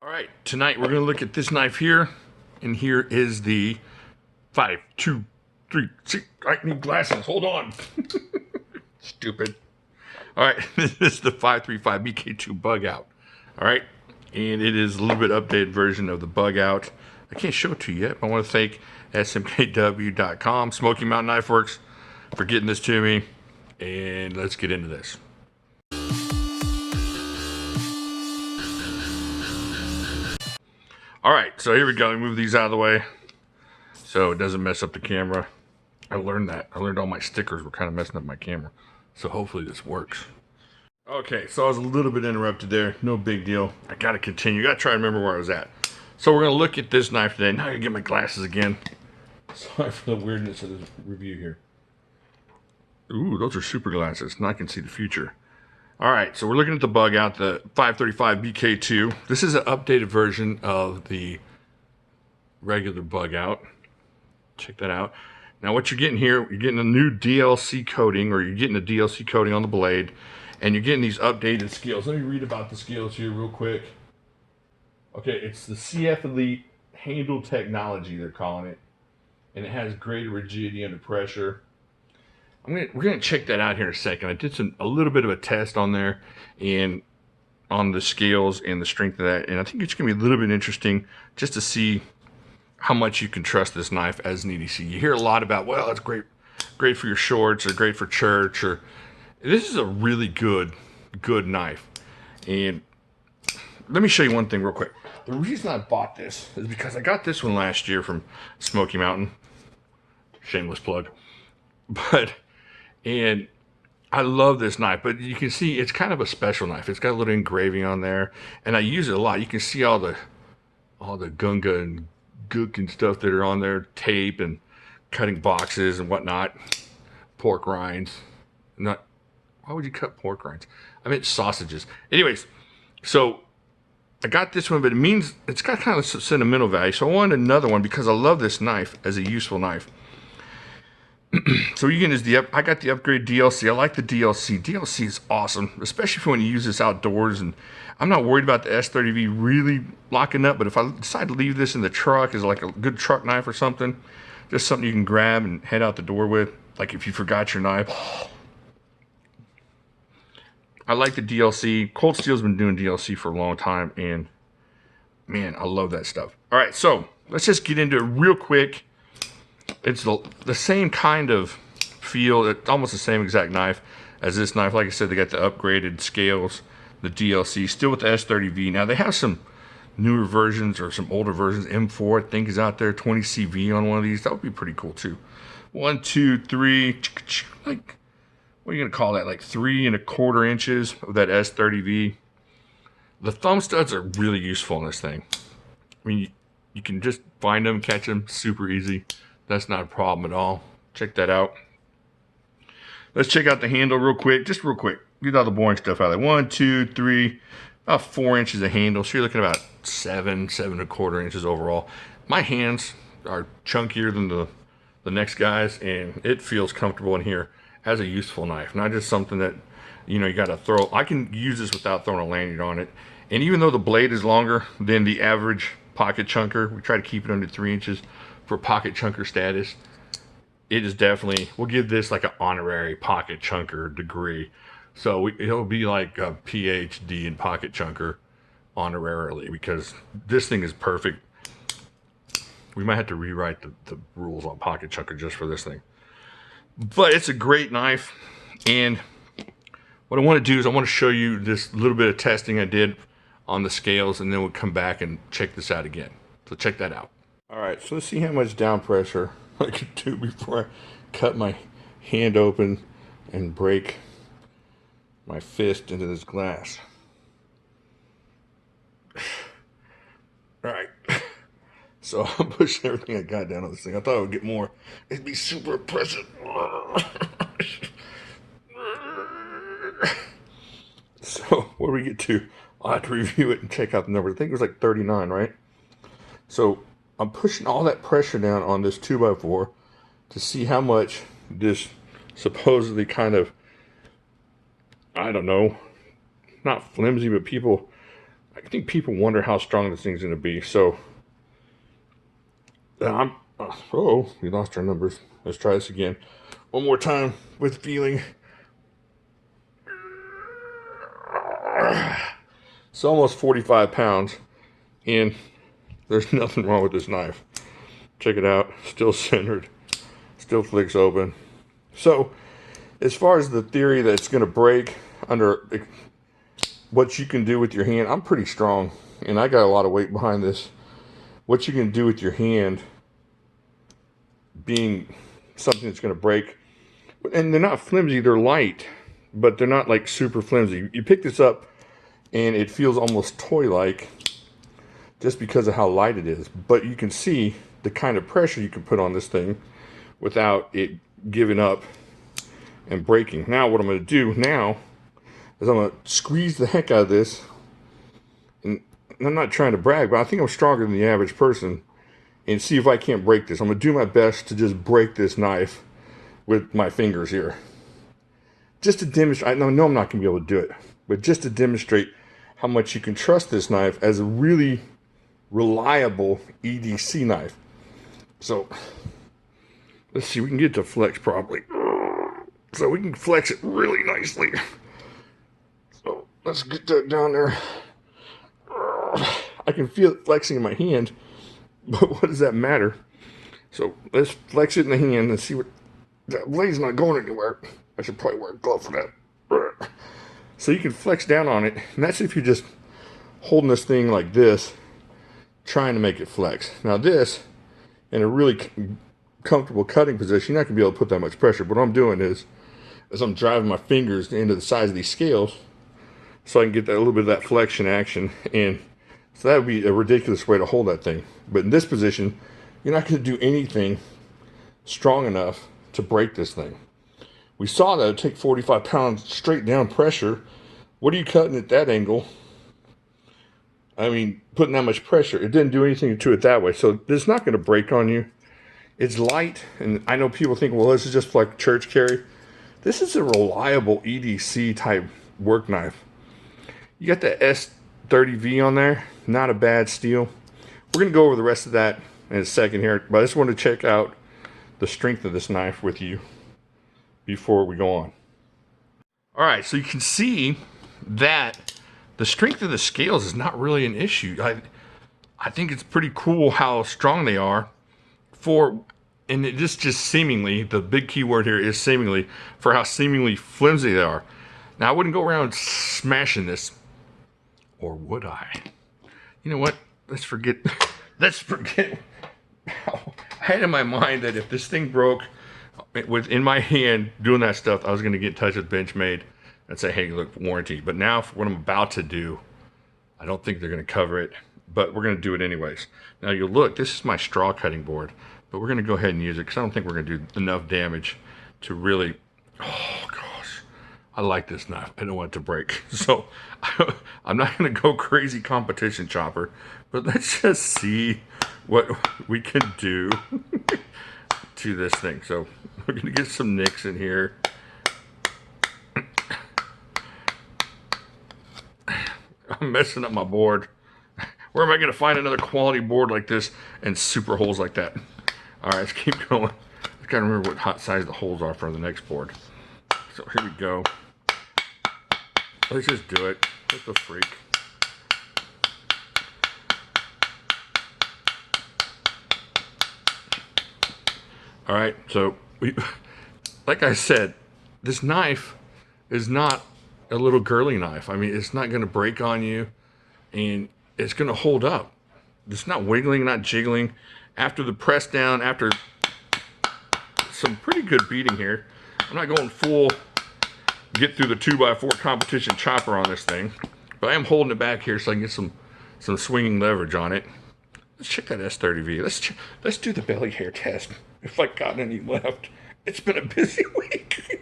All right, tonight we're going to look at this knife here, and here is the 5, 2, 3, 6. I need glasses. Hold on. Stupid. All right, this is the 535 BK2 Bugout. All right, and it is a little bit updated version of the Bugout. I can't show it to you yet, but I want to thank smkw.com, Smoky Mountain Knife Works, for getting this to me. And let's get into this. All right, so here we go. We move these out of the way so it doesn't mess up the camera. I learned that. I learned all my stickers were kind of messing up my camera. So hopefully this works. Okay, so I was a little bit interrupted there. No big deal. I got to continue. Got to try to remember where I was at. So we're going to look at this knife today. Now I got to get my glasses again. Sorry for the weirdness of this review here. Ooh, those are super glasses. Now I can see the future. All right, so we're looking at the Bugout, the 535 BK2. This is an updated version of the regular Bugout. Check that out. Now what you're getting here, you're getting a new DLC coating, or you're getting a DLC coating on the blade, and you're getting these updated scales. Let me read about the scales here real quick. Okay, it's the CF Elite handle technology, they're calling it, and it has greater rigidity under pressure. We're gonna check that out here in a second. I did a little bit of a test on there and on the scales and the strength of that, and I think it's gonna be a little bit interesting just to see how much you can trust this knife as an EDC. You hear a lot about, well, it's great for your shorts or great for church, or this is a really good knife. And let me show you one thing real quick. The reason I bought this is because I got this one last year from Smoky Mountain. Shameless plug. And I love this knife, but you can see it's kind of a special knife. It's got a little engraving on there, and I use it a lot. You can see all the gunga and gook and stuff that are on there, tape and cutting boxes and whatnot. Pork rinds. Why would you cut pork rinds? I meant sausages. Anyways, so I got this one, but it means it's got kind of sentimental value. So I wanted another one because I love this knife as a useful knife. So you can use I got the upgrade DLC. I like the DLC. DLC is awesome, especially when you use this outdoors. And I'm not worried about the S30V really locking up, but if I decide to leave this in the truck as like a good truck knife or something, just something you can grab and head out the door with, like if you forgot your knife. I like the DLC. Cold Steel's been doing DLC for a long time, and man, I love that stuff. All right, so let's just get into it real quick. It's the same kind of feel. It's almost the same exact knife as this knife. Like I said, they got the upgraded scales, the DLC, still with the S30V. Now, they have some newer versions or some older versions. M4, I think, is out there. 20 CV on one of these. That would be pretty cool, too. 1, 2, 3, like, what are you going to call that? Like 3 1/4 inches of that S30V. The thumb studs are really useful in this thing. I mean, you can just find them, catch them, super easy. That's not a problem at all. Check that out. Let's check out the handle real quick. Just real quick. Get all the boring stuff out of there. 1, 2, 3, about 4 inches of handle. So you're looking at about 7 1/4 inches overall. My hands are chunkier than the next guy's, and it feels comfortable in here as a useful knife. Not just something that, you know, you got to throw. I can use this without throwing a lanyard on it. And even though the blade is longer than the average pocket chunker, we try to keep it under 3 inches for pocket chunker status. It is definitely, we'll give this like an honorary pocket chunker degree. So it'll be like a PhD in pocket chunker honorarily, because this thing is perfect. We might have to rewrite the rules on pocket chunker just for this thing. But it's a great knife, and what I want to do is I want to show you this little bit of testing I did on the scales, and then we'll come back and check this out again. So check that out. All right, so let's see how much down pressure I can do before I cut my hand open and break my fist into this glass. All right, so I'm pushing everything I got down on this thing. I thought I would get more. It'd be super impressive. So what do we get to? I'll have to review it and check out the numbers. I think it was like 39, right? So I'm pushing all that pressure down on this 2x4 to see how much this supposedly kind of, I don't know, not flimsy, but people I think people wonder how strong this thing's going to be. So, oh, we lost our numbers. Let's try this again. One more time with feeling. It's almost 45 pounds, and there's nothing wrong with this knife. Check it out. Still centered. Still flicks open. So, as far as the theory that it's going to break under what you can do with your hand, I'm pretty strong, and I got a lot of weight behind this. What you can do with your hand being something that's going to break, and they're not flimsy, they're light, but they're not like super flimsy. You pick this up, and it feels almost toy-like just because of how light it is, but you can see the kind of pressure you can put on this thing without it giving up and breaking. Now what I'm going to do now is I'm going to squeeze the heck out of this, and I'm not trying to brag, but I think I'm stronger than the average person, and see if I can't break this. I'm going to do my best to just break this knife with my fingers here, just to demonstrate. I know I'm not going to be able to do it, but just to demonstrate how much you can trust this knife as a really reliable EDC knife. So let's see, we can get to flex properly. So we can flex it really nicely. So let's get that down there. I can feel it flexing in my hand, but what does that matter? So let's flex it in the hand and see what, that blade's not going anywhere. I should probably wear a glove for that. So you can flex down on it, and that's if you're just holding this thing like this, trying to make it flex. Now this, in a really comfortable cutting position, you're not going to be able to put that much pressure. But what I'm doing is I'm driving my fingers into the size of these scales so I can get that, a little bit of that flexion action. And so that would be a ridiculous way to hold that thing. But in this position, you're not going to do anything strong enough to break this thing. We saw that it would take 45 pounds straight down pressure. What are you cutting at that angle? I mean, putting that much pressure, it didn't do anything to it that way. So it's not going to break on you. It's light, and I know people think, well, this is just like church carry. This is a reliable EDC type work knife. You got the S30V on there, not a bad steel. We're going to go over the rest of that in a second here, but I just want to check out the strength of this knife with you before we go on. All right, so you can see that the strength of the scales is not really an issue. I think it's pretty cool how strong they are and it just seemingly, the big key word here is seemingly, for how seemingly flimsy they are. Now I wouldn't go around smashing this, or would I? You know what? Let's forget. I had in my mind that if this thing broke in my hand doing that stuff, I was going to get in touch with Benchmade and say, hey, look, warranty. But now for what I'm about to do, I don't think they're going to cover it, but we're going to do it anyways. Now you look, this is my straw cutting board, but we're going to go ahead and use it because I don't think we're going to do enough damage to really, oh gosh, I like this knife. I don't want it to break. So I'm not going to go crazy competition chopper, but let's just see what we can do to this thing. So we're going to get some nicks in here. I'm messing up my board. Where am I going to find another quality board like this and super holes like that? All right, let's keep going. I got to remember what hot size the holes are for the next board. So here we go. Let's just do it. What the freak? All right, so like I said, this knife is not a little girly knife. I mean, it's not going to break on you, and it's going to hold up. It's not wiggling, not jiggling. After the press down, after some pretty good beating here, I'm not going full get through the 2x4 competition chopper on this thing, but I am holding it back here so I can get some swinging leverage on it. Let's check that S30V. Let's do the belly hair test. If I got any left. It's been a busy week.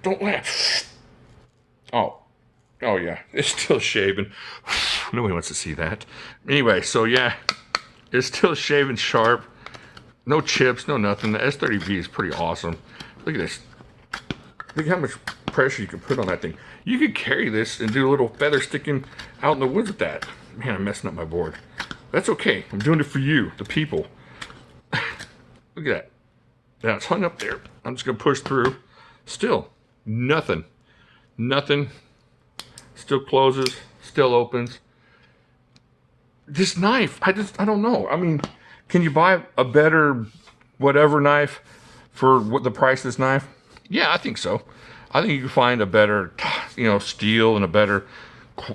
Don't laugh. Oh yeah, it's still shaving. Nobody wants to see that. Anyway, so yeah, it's still shaving sharp. No chips, no nothing. The S30V is pretty awesome. Look at this. Look how much pressure you can put on that thing. You could carry this and do a little feather sticking out in the woods with that. Man, I'm messing up my board. That's okay. I'm doing it for you, the people. Look at that. Now it's hung up there. I'm just gonna push through. Still, nothing. Nothing. Still closes, still opens. This knife, I don't know. I mean, can you buy a better whatever knife for what the price of this knife? Yeah, I think so. I think you can find a better, steel and a better, I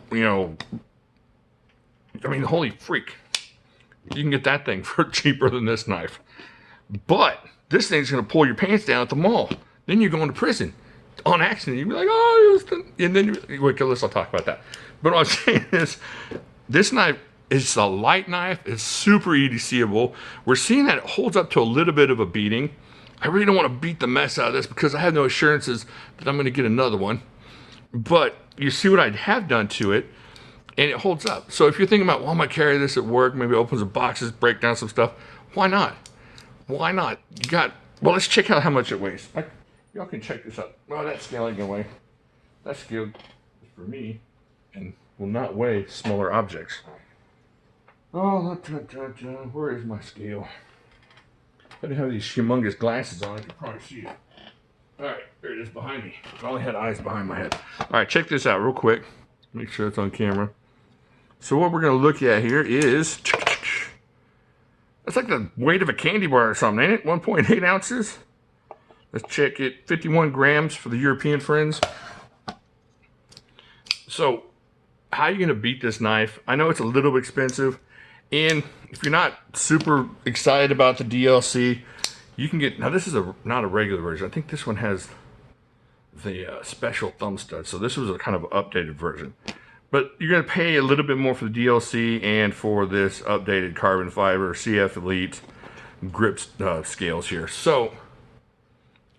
mean, holy freak. You can get that thing for cheaper than this knife. But this thing's gonna pull your pants down at the mall. Then you're going to prison on accident. You'd be like, oh, and then wait, let's not talk about that. But what I'm saying is, this knife is a light knife. It's super EDCable. We're seeing that it holds up to a little bit of a beating. I really don't want to beat the mess out of this because I have no assurances that I'm going to get another one. But you see what I have done to it, and it holds up. So if you're thinking about, well, I'm going to carry this at work, maybe open some boxes, break down some stuff, why not? Why not? Well, let's check out how much it weighs. Y'all can check this out. Well, that scale ain't gonna weigh. That scale is for me and will not weigh smaller objects. Oh, where is my scale? I didn't have these humongous glasses on. You can probably see it. All right, there it is behind me. I only had eyes behind my head. All right, check this out real quick. Make sure it's on camera. So what we're gonna look at here is, that's like the weight of a candy bar or something, ain't it? 1.8 ounces. Let's check it. 51 grams for the European friends. So, how are you going to beat this knife? I know it's a little expensive. And if you're not super excited about the DLC, you can get... Now, this is not a regular version. I think this one has the special thumb stud. So, this was a kind of updated version. But you're going to pay a little bit more for the DLC and for this updated carbon fiber CF Elite grip scales here. So...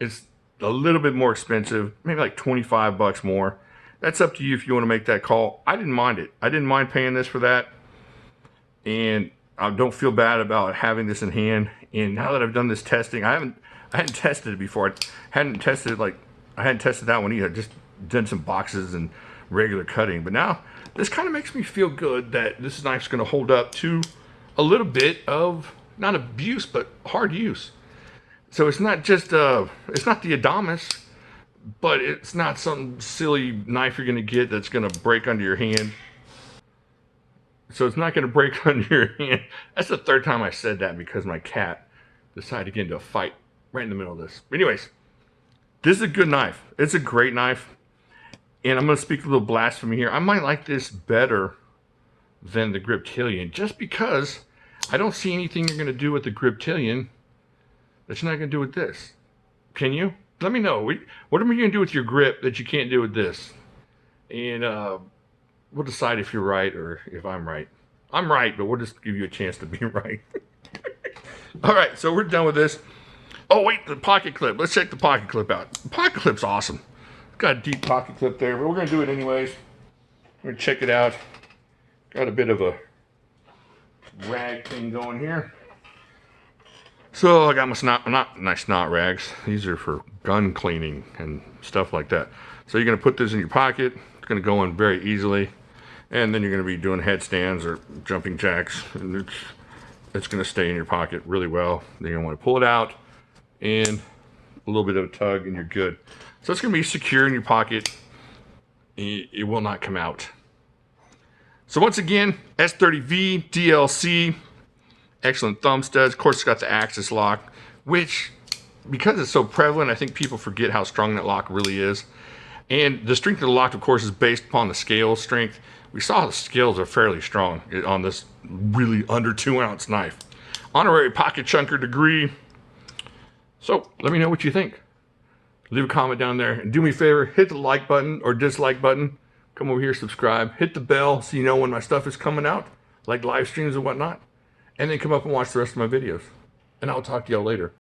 it's a little bit more expensive, maybe like 25 bucks more. That's up to you if you want to make that call. I didn't mind it. I didn't mind paying this for that. And I don't feel bad about having this in hand. And now that I've done this testing, I hadn't tested it before. I hadn't tested that one either. I just done some boxes and regular cutting. But now this kind of makes me feel good that this knife's going to hold up to a little bit of, not abuse, but hard use. So it's not just, it's not the Adamas, but it's not some silly knife you're going to get that's going to break under your hand. So it's not going to break under your hand. That's the third time I said that because my cat decided to get into a fight right in the middle of this. But anyways, this is a good knife. It's a great knife. And I'm going to speak a little blasphemy here. I might like this better than the Griptilian just because I don't see anything you're going to do with the Griptilian that you're not going to do with this. Can you? Let me know. What are we going to do with your grip that you can't do with this? And we'll decide if you're right or if I'm right. I'm right, but we'll just give you a chance to be right. All right, so we're done with this. Oh, wait, the pocket clip. Let's check the pocket clip out. The pocket clip's awesome. It's got a deep pocket clip there, but we're going to do it anyways. We're going to check it out. Got a bit of a rag thing going here. So I got my snot rags. These are for gun cleaning and stuff like that. So you're going to put this in your pocket. It's going to go in very easily. And then you're going to be doing headstands or jumping jacks. And it's going to stay in your pocket really well. Then you're going to want to pull it out and a little bit of a tug and you're good. So it's going to be secure in your pocket. It will not come out. So once again, S30V DLC. Excellent thumb studs. Of course, it's got the axis lock, which, because it's so prevalent, I think people forget how strong that lock really is. And the strength of the lock, of course, is based upon the scale strength. We saw the scales are fairly strong on this really under 2 ounce knife. Honorary pocket chunker degree. So let me know what you think. Leave a comment down there. And do me a favor, hit the like button or dislike button. Come over here, subscribe. Hit the bell so you know when my stuff is coming out, like live streams and whatnot. And then come up and watch the rest of my videos. And I'll talk to y'all later.